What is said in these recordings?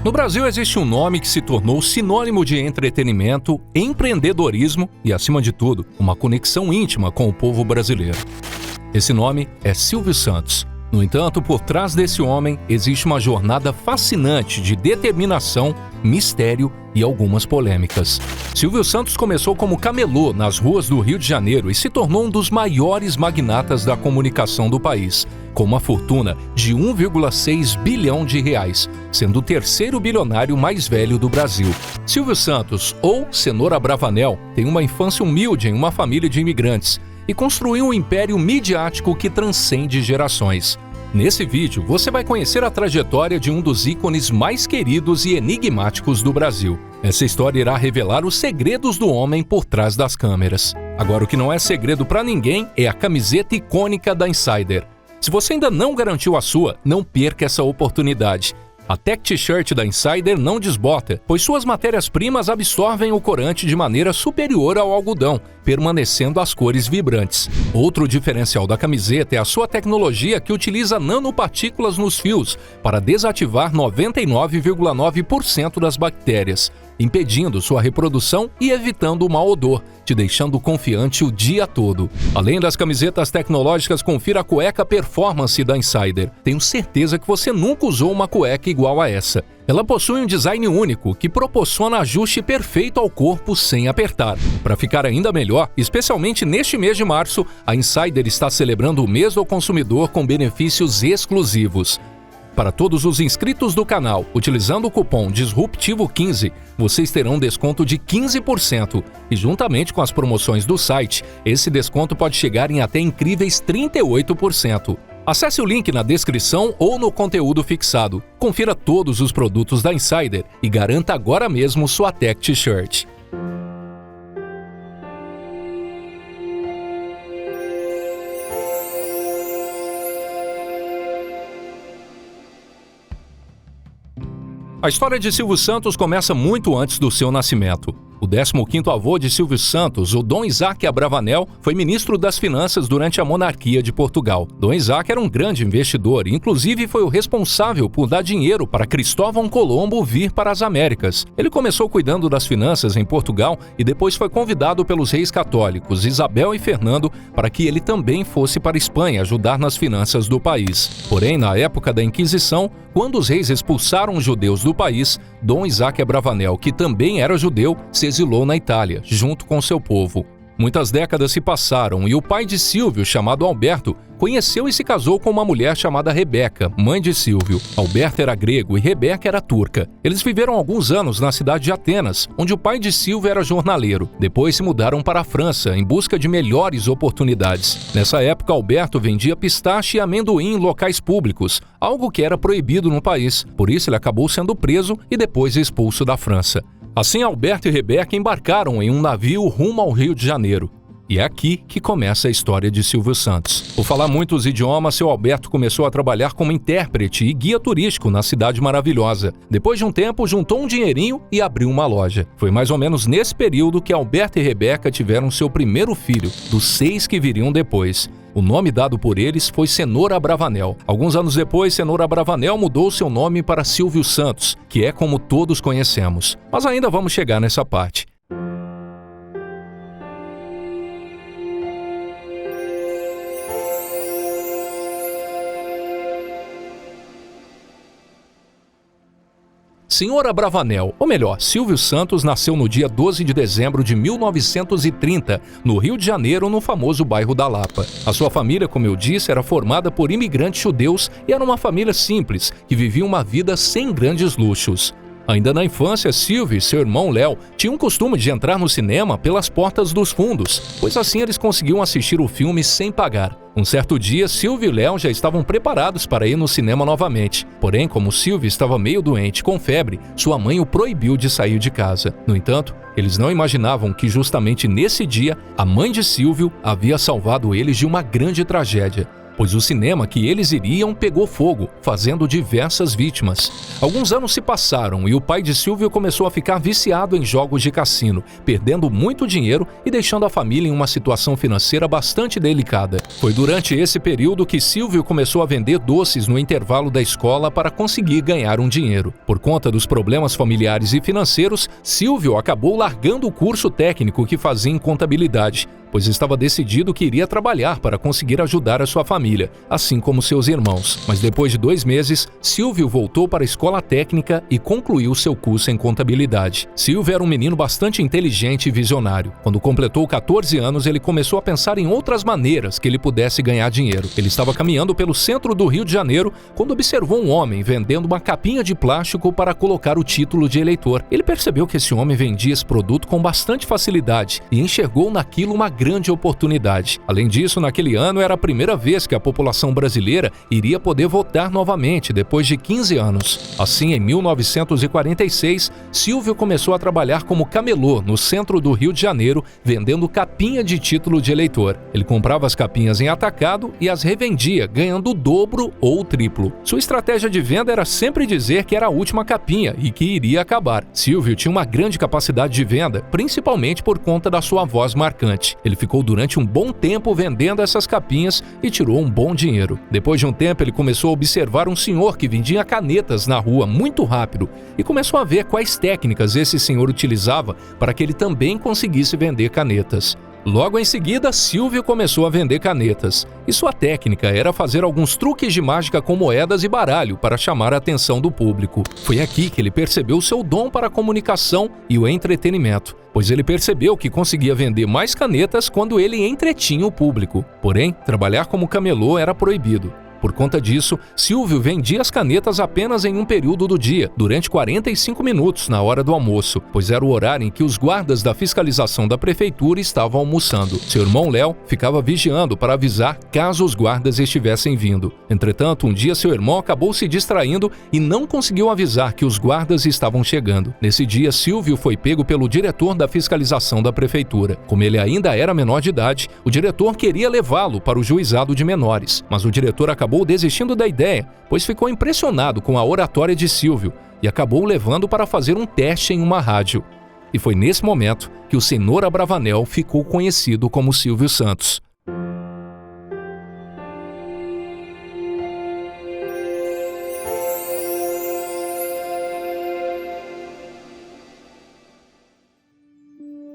No Brasil existe um nome que se tornou sinônimo de entretenimento, empreendedorismo e, acima de tudo, uma conexão íntima com o povo brasileiro. Esse nome é Silvio Santos. No entanto, por trás desse homem existe uma jornada fascinante de determinação, mistério e algumas polêmicas. Silvio Santos começou como camelô nas ruas do Rio de Janeiro e se tornou um dos maiores magnatas da comunicação do país, com uma fortuna de 1,6 bilhão de reais, sendo o terceiro bilionário mais velho do Brasil. Silvio Santos, ou Cenoura Bravanel, tem uma infância humilde em uma família de imigrantes e construiu um império midiático que transcende gerações. Nesse vídeo, você vai conhecer a trajetória de um dos ícones mais queridos e enigmáticos do Brasil. Essa história irá revelar os segredos do homem por trás das câmeras. Agora, o que não é segredo para ninguém é a camiseta icônica da Insider. Se você ainda não garantiu a sua, não perca essa oportunidade. A Tech T-shirt da Insider não desbota, pois suas matérias-primas absorvem o corante de maneira superior ao algodão, permanecendo as cores vibrantes. Outro diferencial da camiseta é a sua tecnologia que utiliza nanopartículas nos fios para desativar 99,9% das bactérias, impedindo sua reprodução e evitando o mau odor, te deixando confiante o dia todo. Além das camisetas tecnológicas, confira a cueca Performance da Insider. Tenho certeza que você nunca usou uma cueca igual a essa. Ela possui um design único que proporciona ajuste perfeito ao corpo sem apertar. Para ficar ainda melhor, especialmente neste mês de março, a Insider está celebrando o mês do consumidor com benefícios exclusivos. Para todos os inscritos do canal, utilizando o cupom DISRUPTIVO15, vocês terão um desconto de 15% e, juntamente com as promoções do site, esse desconto pode chegar em até incríveis 38%. Acesse o link na descrição ou no conteúdo fixado. Confira todos os produtos da Insider e garanta agora mesmo sua Tech T-shirt. A história de Silvio Santos começa muito antes do seu nascimento. O 15º avô de Silvio Santos, o Dom Isaac Abravanel, foi ministro das Finanças durante a monarquia de Portugal. Dom Isaac era um grande investidor e, inclusive, foi o responsável por dar dinheiro para Cristóvão Colombo vir para as Américas. Ele começou cuidando das finanças em Portugal e depois foi convidado pelos reis católicos Isabel e Fernando para que ele também fosse para a Espanha ajudar nas finanças do país. Porém, na época da Inquisição, quando os reis expulsaram os judeus do país, Dom Isaac Abravanel, que também era judeu, se exilou na Itália, junto com seu povo. Muitas décadas se passaram e o pai de Silvio, chamado Alberto, conheceu e se casou com uma mulher chamada Rebeca, mãe de Silvio. Alberto era grego e Rebeca era turca. Eles viveram alguns anos na cidade de Atenas, onde o pai de Silvio era jornaleiro. Depois se mudaram para a França, em busca de melhores oportunidades. Nessa época, Alberto vendia pistache e amendoim em locais públicos, algo que era proibido no país. Por isso, ele acabou sendo preso e depois expulso da França. Assim, Alberto e Rebeca embarcaram em um navio rumo ao Rio de Janeiro. E é aqui que começa a história de Silvio Santos. Por falar muitos idiomas, seu Alberto começou a trabalhar como intérprete e guia turístico na Cidade Maravilhosa. Depois de um tempo, juntou um dinheirinho e abriu uma loja. Foi mais ou menos nesse período que Alberto e Rebeca tiveram seu primeiro filho, dos 6 que viriam depois. O nome dado por eles foi Cenoura Bravanel. Alguns anos depois, Cenoura Bravanel mudou seu nome para Silvio Santos, que é como todos conhecemos. Mas ainda vamos chegar nessa parte. Senhor Abravanel, ou melhor, Silvio Santos, nasceu no dia 12 de dezembro de 1930, no Rio de Janeiro, no famoso bairro da Lapa. A sua família, como eu disse, era formada por imigrantes judeus e era uma família simples, que vivia uma vida sem grandes luxos. Ainda na infância, Silvio e seu irmão Léo tinham o costume de entrar no cinema pelas portas dos fundos, pois assim eles conseguiam assistir o filme sem pagar. Um certo dia, Silvio e Léo já estavam preparados para ir no cinema novamente. Porém, como Silvio estava meio doente com febre, sua mãe o proibiu de sair de casa. No entanto, eles não imaginavam que justamente nesse dia, a mãe de Silvio havia salvado eles de uma grande tragédia. pois o cinema que eles iriam pegou fogo, fazendo diversas vítimas. Alguns anos se passaram e o pai de Silvio começou a ficar viciado em jogos de cassino, perdendo muito dinheiro e deixando a família em uma situação financeira bastante delicada. Foi durante esse período que Silvio começou a vender doces no intervalo da escola para conseguir ganhar um dinheiro. Por conta dos problemas familiares e financeiros, Silvio acabou largando o curso técnico que fazia em contabilidade, pois estava decidido que iria trabalhar para conseguir ajudar a sua família, assim como seus irmãos. Mas depois de 2 meses, Silvio voltou para a escola técnica e concluiu seu curso em contabilidade. Silvio era um menino bastante inteligente e visionário. Quando completou 14 anos, ele começou a pensar em outras maneiras que ele pudesse ganhar dinheiro. Ele estava caminhando pelo centro do Rio de Janeiro quando observou um homem vendendo uma capinha de plástico para colocar o título de eleitor. Ele percebeu que esse homem vendia esse produto com bastante facilidade e enxergou naquilo uma grande oportunidade. Além disso, naquele ano era a primeira vez que a população brasileira iria poder votar novamente depois de 15 anos. Assim, em 1946, Silvio começou a trabalhar como camelô no centro do Rio de Janeiro, vendendo capinha de título de eleitor. Ele comprava as capinhas em atacado e as revendia, ganhando o dobro ou o triplo. Sua estratégia de venda era sempre dizer que era a última capinha e que iria acabar. Silvio tinha uma grande capacidade de venda, principalmente por conta da sua voz marcante. Ele ficou durante um bom tempo vendendo essas capinhas e tirou um bom dinheiro. Depois de um tempo, ele começou a observar um senhor que vendia canetas na rua muito rápido e começou a ver quais técnicas esse senhor utilizava para que ele também conseguisse vender canetas. Logo em seguida, Silvio começou a vender canetas, e sua técnica era fazer alguns truques de mágica com moedas e baralho para chamar a atenção do público. Foi aqui que ele percebeu seu dom para a comunicação e o entretenimento, pois ele percebeu que conseguia vender mais canetas quando ele entretinha o público. Porém, trabalhar como camelô era proibido. Por conta disso, Silvio vendia as canetas apenas em um período do dia, durante 45 minutos na hora do almoço, pois era o horário em que os guardas da fiscalização da prefeitura estavam almoçando. Seu irmão Léo ficava vigiando para avisar caso os guardas estivessem vindo. Entretanto, um dia seu irmão acabou se distraindo e não conseguiu avisar que os guardas estavam chegando. Nesse dia, Silvio foi pego pelo diretor da fiscalização da prefeitura. Como ele ainda era menor de idade, o diretor queria levá-lo para o juizado de menores, mas o diretor acabou desistindo da ideia, pois ficou impressionado com a oratória de Silvio e acabou o levando para fazer um teste em uma rádio. E foi nesse momento que o senhor Abravanel ficou conhecido como Silvio Santos.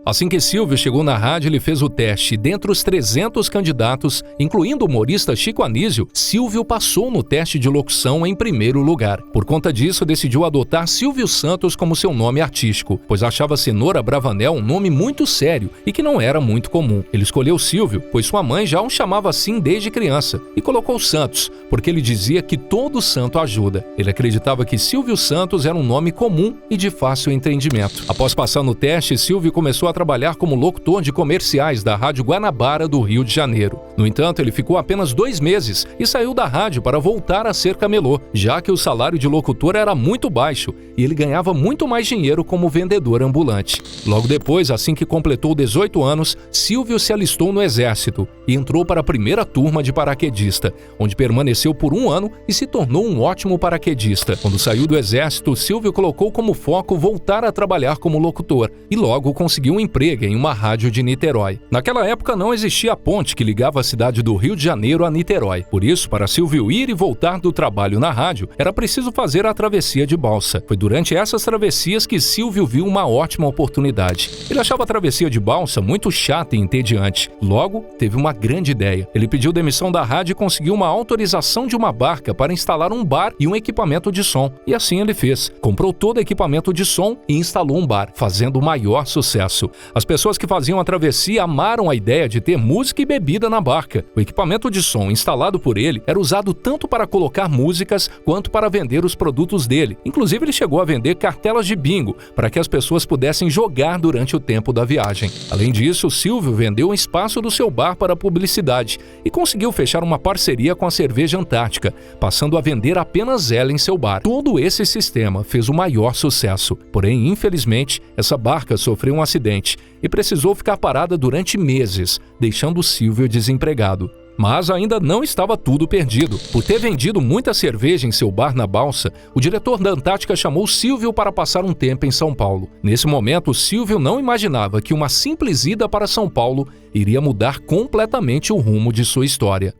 Assim que Silvio chegou na rádio, ele fez o teste. Dentre os 300 candidatos, incluindo o humorista Chico Anísio, Silvio passou no teste de locução em primeiro lugar. Por conta disso, decidiu adotar Silvio Santos como seu nome artístico, pois achava Cenoura Bravanel um nome muito sério e que não era muito comum. Ele escolheu Silvio, pois sua mãe já o chamava assim desde criança, e colocou Santos, porque ele dizia que todo santo ajuda. Ele acreditava que Silvio Santos era um nome comum e de fácil entendimento. Após passar no teste, Silvio começou a trabalhar como locutor de comerciais da Rádio Guanabara do Rio de Janeiro. No entanto, ele ficou apenas 2 meses e saiu da rádio para voltar a ser camelô, já que o salário de locutor era muito baixo e ele ganhava muito mais dinheiro como vendedor ambulante. Logo depois, assim que completou 18 anos, Silvio se alistou no Exército e entrou para a primeira turma de paraquedista, onde permaneceu por 1 ano e se tornou um ótimo paraquedista. Quando saiu do Exército, Silvio colocou como foco voltar a trabalhar como locutor e logo conseguiu um emprego em uma rádio de Niterói. Naquela época não existia a ponte que ligava a cidade do Rio de Janeiro a Niterói. Por isso, para Silvio ir e voltar do trabalho na rádio, era preciso fazer a travessia de balsa. Foi durante essas travessias que Silvio viu uma ótima oportunidade. Ele achava a travessia de balsa muito chata e entediante. Logo, teve uma grande ideia. Ele pediu demissão da rádio e conseguiu uma autorização de uma barca para instalar um bar e um equipamento de som. E assim ele fez. Comprou todo o equipamento de som e instalou um bar, fazendo o maior sucesso. As pessoas que faziam a travessia amaram a ideia de ter música e bebida na barca. O equipamento de som instalado por ele era usado tanto para colocar músicas quanto para vender os produtos dele. Inclusive, ele chegou a vender cartelas de bingo para que as pessoas pudessem jogar durante o tempo da viagem. Além disso, Silvio vendeu um espaço do seu bar para publicidade e conseguiu fechar uma parceria com a Cerveja Antártica, passando a vender apenas ela em seu bar. Todo esse sistema fez o maior sucesso. Porém, infelizmente, essa barca sofreu um acidente e precisou ficar parada durante meses, deixando Silvio desempregado. Mas ainda não estava tudo perdido. Por ter vendido muita cerveja em seu bar na Balsa, o diretor da Antártica chamou Silvio para passar um tempo em São Paulo. Nesse momento, Silvio não imaginava que uma simples ida para São Paulo iria mudar completamente o rumo de sua história.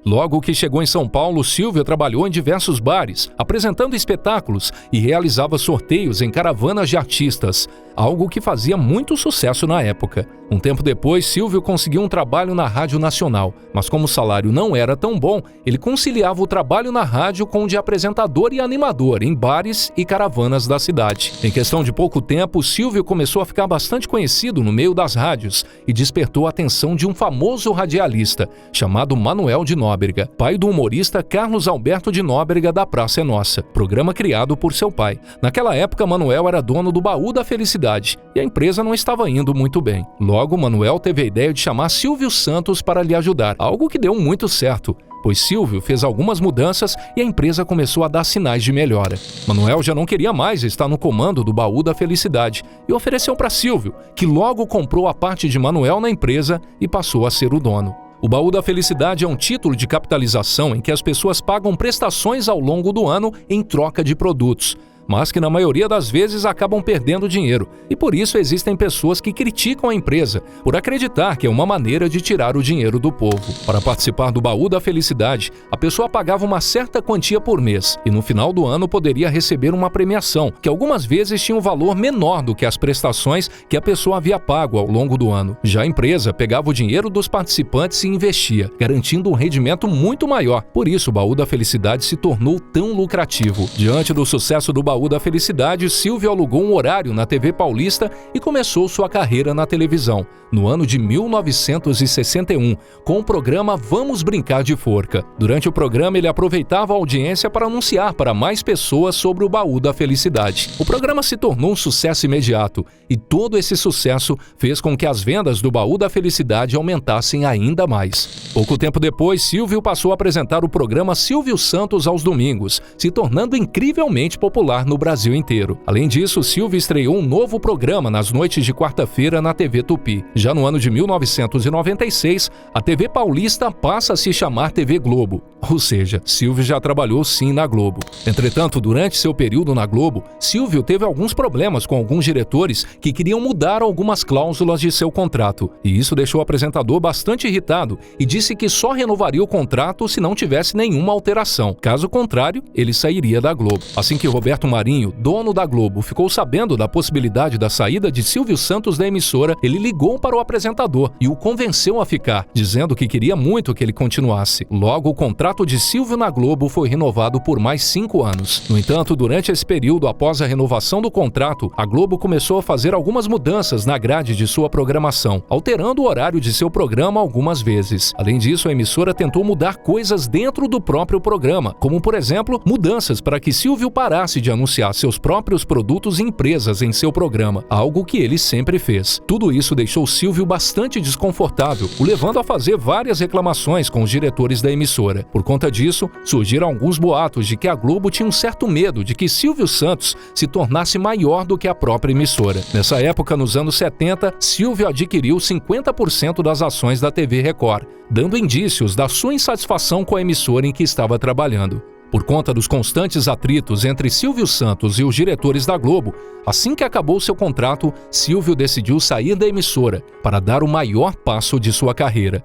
Logo que chegou em São Paulo, Silvio trabalhou em diversos bares, apresentando espetáculos e realizava sorteios em caravanas de artistas, algo que fazia muito sucesso na época. Um tempo depois, Silvio conseguiu um trabalho na Rádio Nacional, mas como o salário não era tão bom, ele conciliava o trabalho na rádio com o de apresentador e animador em bares e caravanas da cidade. Em questão de pouco tempo, Silvio começou a ficar bastante conhecido no meio das rádios e despertou a atenção de um famoso radialista, chamado Manuel de Nóbrega, pai do humorista Carlos Alberto de Nóbrega da Praça é Nossa, programa criado por seu pai. Naquela época, Manuel era dono do Baú da Felicidade e a empresa não estava indo muito bem. Logo, Manuel teve a ideia de chamar Silvio Santos para lhe ajudar, algo que deu muito certo, pois Silvio fez algumas mudanças e a empresa começou a dar sinais de melhora. Manuel já não queria mais estar no comando do Baú da Felicidade e ofereceu para Silvio, que logo comprou a parte de Manuel na empresa e passou a ser o dono. O Baú da Felicidade é um título de capitalização em que as pessoas pagam prestações ao longo do ano em troca de produtos, mas que na maioria das vezes acabam perdendo dinheiro, e por isso existem pessoas que criticam a empresa por acreditar que é uma maneira de tirar o dinheiro do povo. Para participar do Baú da Felicidade, a pessoa pagava uma certa quantia por mês e no final do ano poderia receber uma premiação, que algumas vezes tinha um valor menor do que as prestações que a pessoa havia pago ao longo do ano. Já a empresa pegava o dinheiro dos participantes e investia, garantindo um rendimento muito maior. Por isso, o Baú da Felicidade se tornou tão lucrativo. Diante do sucesso do Baú da Felicidade, Silvio alugou um horário na TV Paulista e começou sua carreira na televisão, no ano de 1961, com o programa Vamos Brincar de Forca. Durante o programa, ele aproveitava a audiência para anunciar para mais pessoas sobre o Baú da Felicidade. O programa se tornou um sucesso imediato e todo esse sucesso fez com que as vendas do Baú da Felicidade aumentassem ainda mais. Pouco tempo depois, Silvio passou a apresentar o programa Silvio Santos aos domingos, se tornando incrivelmente popular no Brasil inteiro. Além disso, Silvio estreou um novo programa nas noites de quarta-feira na TV Tupi. Já no ano de 1996, a TV Paulista passa a se chamar TV Globo. Ou seja, Silvio já trabalhou sim na Globo. Entretanto, durante seu período na Globo, Silvio teve alguns problemas com alguns diretores que queriam mudar algumas cláusulas de seu contrato. E isso deixou o apresentador bastante irritado e disse que só renovaria o contrato se não tivesse nenhuma alteração. Caso contrário, ele sairia da Globo. Assim que Roberto Marinho, dono da Globo, ficou sabendo da possibilidade da saída de Silvio Santos da emissora, ele ligou para o apresentador e o convenceu a ficar, dizendo que queria muito que ele continuasse. Logo, o contrato de Silvio na Globo foi renovado por mais 5 anos. No entanto, durante esse período, após a renovação do contrato, a Globo começou a fazer algumas mudanças na grade de sua programação, alterando o horário de seu programa algumas vezes. Além disso, a emissora tentou mudar coisas dentro do próprio programa, como, por exemplo, mudanças para que Silvio parasse de anunciar seus próprios produtos e empresas em seu programa, algo que ele sempre fez. Tudo isso deixou Silvio bastante desconfortável, o levando a fazer várias reclamações com os diretores da emissora. Por conta disso, surgiram alguns boatos de que a Globo tinha um certo medo de que Silvio Santos se tornasse maior do que a própria emissora. Nessa época, nos anos 70, Silvio adquiriu 50% das ações da TV Record, dando indícios da sua insatisfação com a emissora em que estava trabalhando. Por conta dos constantes atritos entre Silvio Santos e os diretores da Globo, assim que acabou seu contrato, Silvio decidiu sair da emissora para dar o maior passo de sua carreira.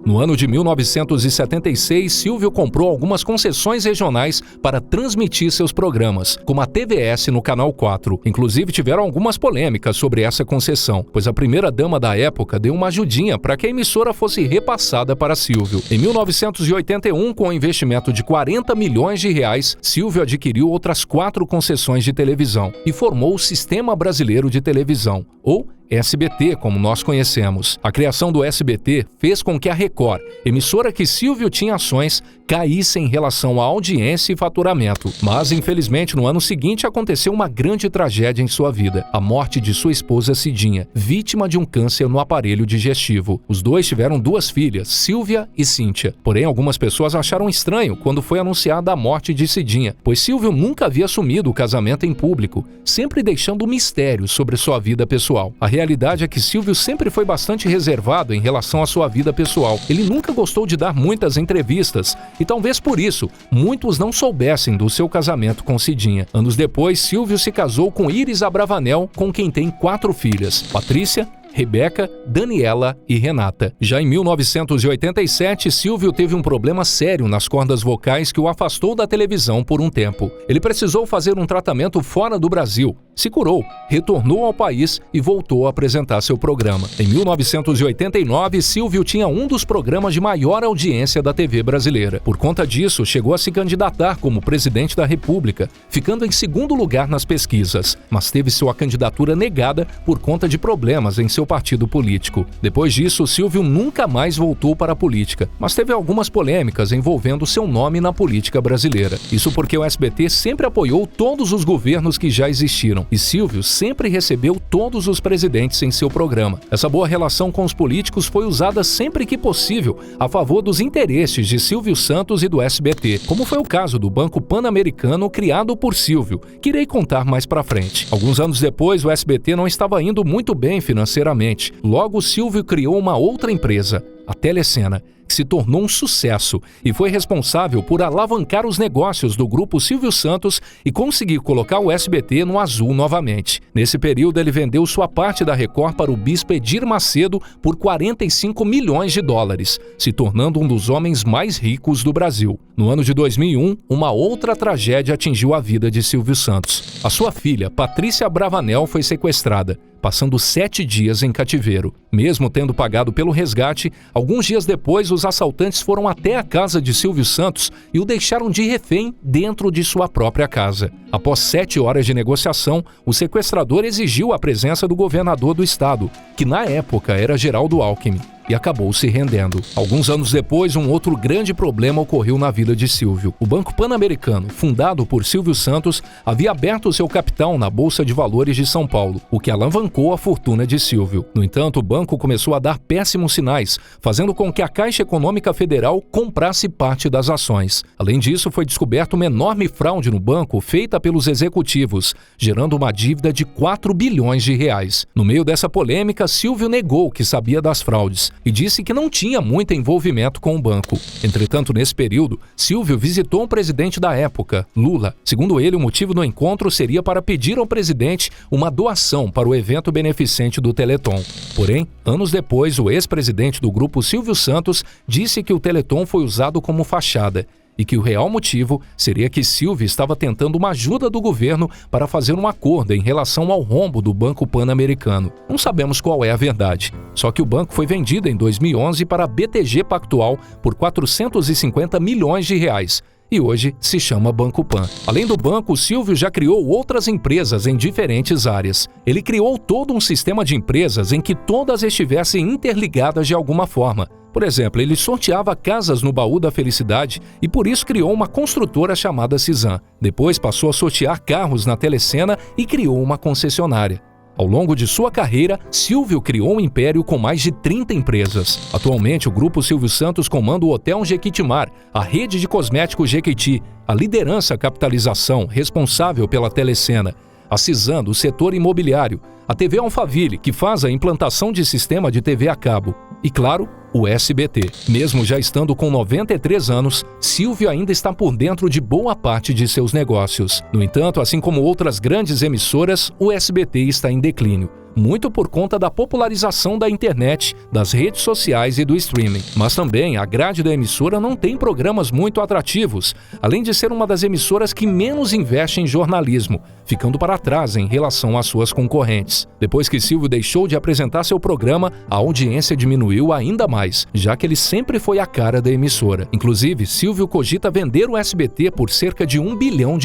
No ano de 1976, Silvio comprou algumas concessões regionais para transmitir seus programas, como a TVS no Canal 4. Inclusive, tiveram algumas polêmicas sobre essa concessão, pois a primeira-dama da época deu uma ajudinha para que a emissora fosse repassada para Silvio. Em 1981, com um investimento de 40 milhões de reais, Silvio adquiriu outras 4 concessões de televisão e formou o Sistema Brasileiro de Televisão, ou SBT, como nós conhecemos. A criação do SBT fez com que a Record, emissora que Silvio tinha ações, caísse em relação à audiência e faturamento. Mas, infelizmente, no ano seguinte aconteceu uma grande tragédia em sua vida: a morte de sua esposa Cidinha, vítima de um câncer no aparelho digestivo. Os dois tiveram 2 filhas, Silvia e Cíntia. Porém, algumas pessoas acharam estranho quando foi anunciada a morte de Cidinha, pois Silvio nunca havia assumido o casamento em público, sempre deixando um mistério sobre sua vida pessoal. A realidade é que Silvio sempre foi bastante reservado em relação à sua vida pessoal. Ele nunca gostou de dar muitas entrevistas e talvez por isso muitos não soubessem do seu casamento com Cidinha. Anos depois, Silvio se casou com Iris Abravanel, com quem tem 4 filhas: Patrícia, Rebeca, Daniela e Renata. Já em 1987, Silvio teve um problema sério nas cordas vocais que o afastou da televisão por um tempo. Ele precisou fazer um tratamento fora do Brasil. Se curou, retornou ao país e voltou a apresentar seu programa. Em 1989, Silvio tinha um dos programas de maior audiência da TV brasileira. Por conta disso, chegou a se candidatar como presidente da República, ficando em 2º lugar nas pesquisas, mas teve sua candidatura negada por conta de problemas em seu partido político. Depois disso, Silvio nunca mais voltou para a política, mas teve algumas polêmicas envolvendo seu nome na política brasileira. Isso porque o SBT sempre apoiou todos os governos que já existiram, e Silvio sempre recebeu todos os presidentes em seu programa. Essa boa relação com os políticos foi usada sempre que possível a favor dos interesses de Silvio Santos e do SBT, como foi o caso do Banco Pan-Americano criado por Silvio, que irei contar mais pra frente. Alguns anos depois, o SBT não estava indo muito bem financeiramente. Logo, Silvio criou uma outra empresa, a Telecena, que se tornou um sucesso e foi responsável por alavancar os negócios do grupo Silvio Santos e conseguir colocar o SBT no azul novamente. Nesse período, ele vendeu sua parte da Record para o bispo Edir Macedo por 45 milhões de dólares, se tornando um dos homens mais ricos do Brasil. No ano de 2001, uma outra tragédia atingiu a vida de Silvio Santos. A sua filha, Patrícia Abravanel, foi sequestrada, passando 7 dias em cativeiro. Mesmo tendo pagado pelo resgate, alguns dias depois os assaltantes foram até a casa de Silvio Santos e o deixaram de refém dentro de sua própria casa. Após 7 horas de negociação, o sequestrador exigiu a presença do governador do estado, que na época era Geraldo Alckmin, e acabou se rendendo. Alguns anos depois, um outro grande problema ocorreu na vida de Silvio. O Banco Pan-Americano, fundado por Silvio Santos, havia aberto seu capital na Bolsa de Valores de São Paulo, o que alavancou a fortuna de Silvio. No entanto, o banco começou a dar péssimos sinais, fazendo com que a Caixa Econômica Federal comprasse parte das ações. Além disso, foi descoberto uma enorme fraude no banco feita pelos executivos, gerando uma dívida de 4 bilhões de reais. No meio dessa polêmica, Silvio negou que sabia das fraudes e disse que não tinha muito envolvimento com o banco. Entretanto, nesse período, Silvio visitou o presidente da época, Lula. Segundo ele, o motivo do encontro seria para pedir ao presidente uma doação para o evento beneficente do Teleton. Porém, anos depois, o ex-presidente do grupo Silvio Santos disse que o Teleton foi usado como fachada e que o real motivo seria que Silvio estava tentando uma ajuda do governo para fazer um acordo em relação ao rombo do Banco Pan-Americano. Não sabemos qual é a verdade, só que o banco foi vendido em 2011 para a BTG Pactual por 450 milhões de reais. E hoje se chama Banco Pan. Além do banco, Silvio já criou outras empresas em diferentes áreas. Ele criou todo um sistema de empresas em que todas estivessem interligadas de alguma forma. Por exemplo, ele sorteava casas no Baú da Felicidade e por isso criou uma construtora chamada Cisan. Depois passou a sortear carros na Telecena e criou uma concessionária. Ao longo de sua carreira, Silvio criou um império com mais de 30 empresas. Atualmente, o Grupo Silvio Santos comanda o Hotel Jequitimar, a rede de cosméticos Jequiti, a Liderança Capitalização, responsável pela Telecena, a Cisan, do setor imobiliário, a TV Alphaville, que faz a implantação de sistema de TV a cabo, e, claro, o SBT. Mesmo já estando com 93 anos, Silvio ainda está por dentro de boa parte de seus negócios. No entanto, assim como outras grandes emissoras, o SBT está em declínio, muito por conta da popularização da internet, das redes sociais e do streaming. Mas também a grade da emissora não tem programas muito atrativos, além de ser uma das emissoras que menos investe em jornalismo, ficando para trás em relação às suas concorrentes. Depois que Silvio deixou de apresentar seu programa, a audiência diminuiu ainda mais, já que ele sempre foi a cara da emissora. Inclusive, Silvio cogita vender o SBT por cerca de $1 bilhão.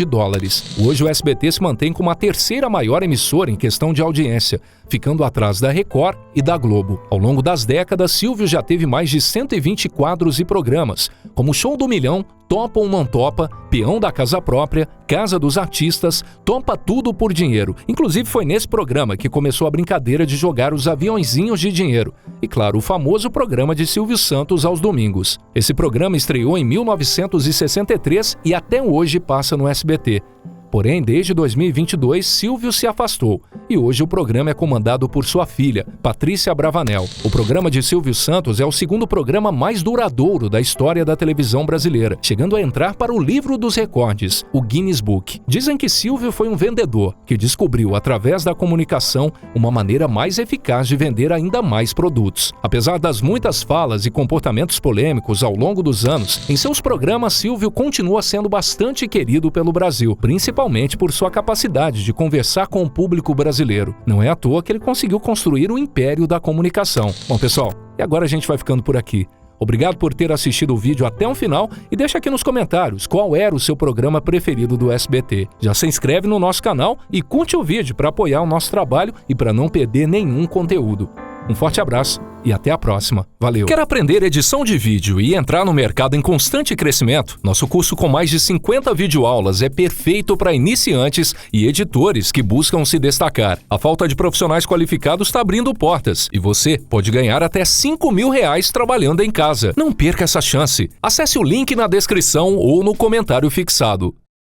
Hoje o SBT se mantém como a terceira maior emissora em questão de audiência, ficando atrás da Record e da Globo. Ao longo das décadas, Silvio já teve mais de 120 quadros e programas, como Show do Milhão, Topa ou Não Topa, Peão da Casa Própria, Casa dos Artistas, Topa Tudo por Dinheiro. Inclusive foi nesse programa que começou a brincadeira de jogar os aviãozinhos de dinheiro. E claro, o famoso programa de Silvio Santos aos domingos. Esse programa estreou em 1963 e até hoje passa no SBT. Porém, desde 2022, Silvio se afastou e hoje o programa é comandado por sua filha, Patrícia Bravanel. O programa de Silvio Santos é o segundo programa mais duradouro da história da televisão brasileira, chegando a entrar para o livro dos recordes, o Guinness Book. Dizem que Silvio foi um vendedor que descobriu, através da comunicação, uma maneira mais eficaz de vender ainda mais produtos. Apesar das muitas falas e comportamentos polêmicos ao longo dos anos, em seus programas Silvio continua sendo bastante querido pelo Brasil, principalmente por sua capacidade de conversar com o público brasileiro. Não é à toa que ele conseguiu construir o império da comunicação. Bom, pessoal, e agora a gente vai ficando por aqui. Obrigado por ter assistido o vídeo até o final e deixa aqui nos comentários qual era o seu programa preferido do SBT. Já se inscreve no nosso canal e curte o vídeo para apoiar o nosso trabalho e para não perder nenhum conteúdo. Um forte abraço e até a próxima. Valeu! Quer aprender edição de vídeo e entrar no mercado em constante crescimento? Nosso curso com mais de 50 videoaulas é perfeito para iniciantes e editores que buscam se destacar. A falta de profissionais qualificados está abrindo portas e você pode ganhar até R$5.000 trabalhando em casa. Não perca essa chance. Acesse o link na descrição ou no comentário fixado.